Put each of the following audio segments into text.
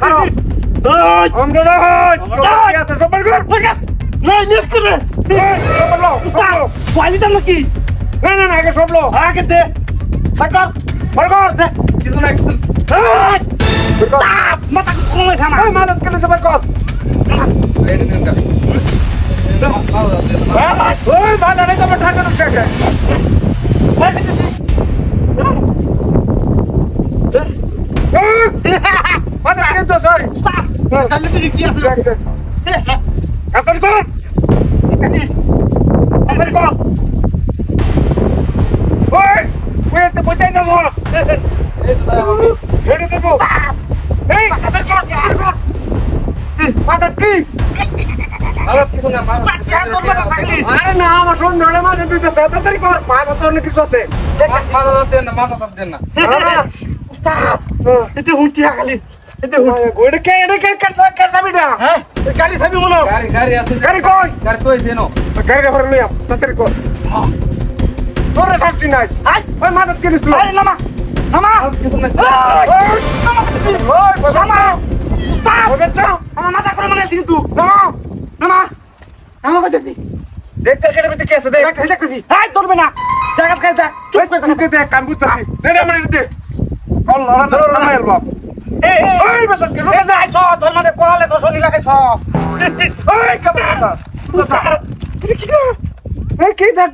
করো আমরা না কি আছে সব বের কর না লিফট করে সব লো উস্তাদ পয়সা দাম নাকি না আগে সব লো আগে দে বাকর বের কর দে কিছু না কিছু বের কর মাথা কমে খানা ওই মাদত কেন সব বের কর এই নিন কা ওই ভালো নাই তো ঠান্ডা ঢুকছে কে মাদত কেন তো সরি কালে তুই কি আছে কাতার কর কাতার কর ওই এত পয়সা যাস এই তো দাও আমি হেডে দেবো এই কাতার কর মাদত কি মাদত কিছু না মাদত আরে না আমার সন্ধ্যারে মাদত দিতে তাড়াতাড়ি কর মাদত অনেক কিছু আছে মাদত দেন না উস্তাদ এতে হুঁটি খালি এতে ওইটা কে কাটছা বিটা হ্যাঁ গাড়ি থাকবি মনে গাড়ি আছে গাড়ি কই গাড়ি কই দেনো গাড়ি কা ভরে লইয়া তাড়াতাড়ি কর তোর শাস্তি নাই আই ওই মাদত কে দিছিল আরে নামা নামা কিছু না ওই নামা উস্তাদ ওই বেস্তা আমার মাথা করে মানে আছে কিন্তু না নামা আমাকে দেখবি দেখতে কেটে বিতে কেসে দেখ দেখতেছি হাই ধরবে না জায়গা খাই দেখ চুপ করে তুই দেখ কাম করতেছি দে আমার দে আল্লাহ না মায়ের বাপ ওই বেসাস কে এ যাই ছ তোর মানে কোয়ালে তো শনি লাগে ছ ওই কাম করতা এই কি দেখ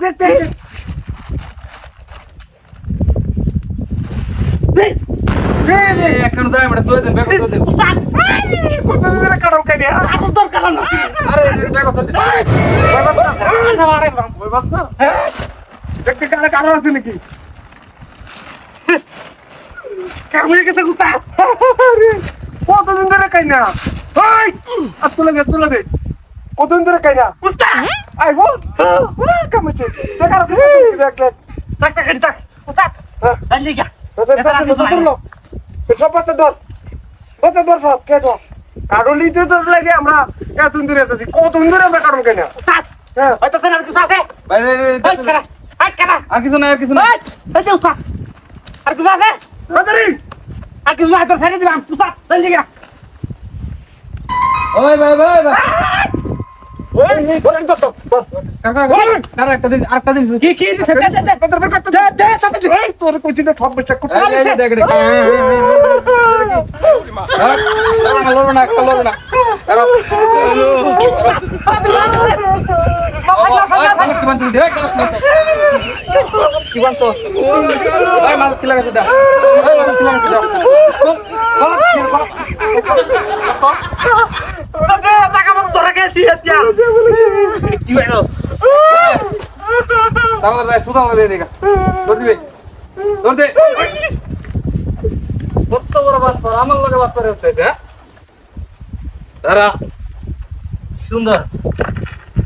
এখন দাই মানে তুই দেন বেকো তুই দেন উস্তাদ কত দিন কাটাও কেন আর দরকার না আরে বেকো তুই দেন আরে বাম ওই বাস না দেখতে কারে কারো আছে নাকি কামে গেছে উস্তাদ কতদিন ধরে খাই না ওই আর তুলে দে কতদিন ধরে খাই না উস্তাদ আই বল কামছে দেখ আর দেখ তাক তাক তাক উস্তাদ দাঁড়িয়ে গা ধরলো সব বস্তা ধর সব কে ধর কারলি তো তোর লাগে আমরা এতদিন ধরে আছি কতদিন ধরে আমরা কারণ কেন উস্তাদ হ্যাঁ হয়তো তেনার কিছু আছে বাইরে হাই কারা হাই কারা আর কিছু না এই এই যে উস্তাদ আর কিছু আছে তাড়াতাড়ি আর কিছু আছে ছেড়ে দিলাম উস্তাদ দাঁড়িয়ে গা ওই ভাই ওই ধরেন তো কাকা কারা একটা দিন আরেকটা দিন কি দিছে দে দে তোদের বের করতে দে তাতে তোর কইছি না সব বেচা করতে দেখ দেখ লড়বে না লড়বে না কি বান তুই দেখ কি বান তো ওই মাল কি লাগাছে দা ওই মাল কি লাগাছে দা টাকা মতো ধরে গেছি এতিয়া কি বাইলো দাও দে সুদা দে দেখা ধর দিবে ধর দে কত বড় বাস তোর আমার লগে বাস করে হচ্ছে হ্যাঁ দাঁড়া সুন্দর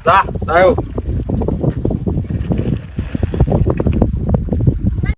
দা দাও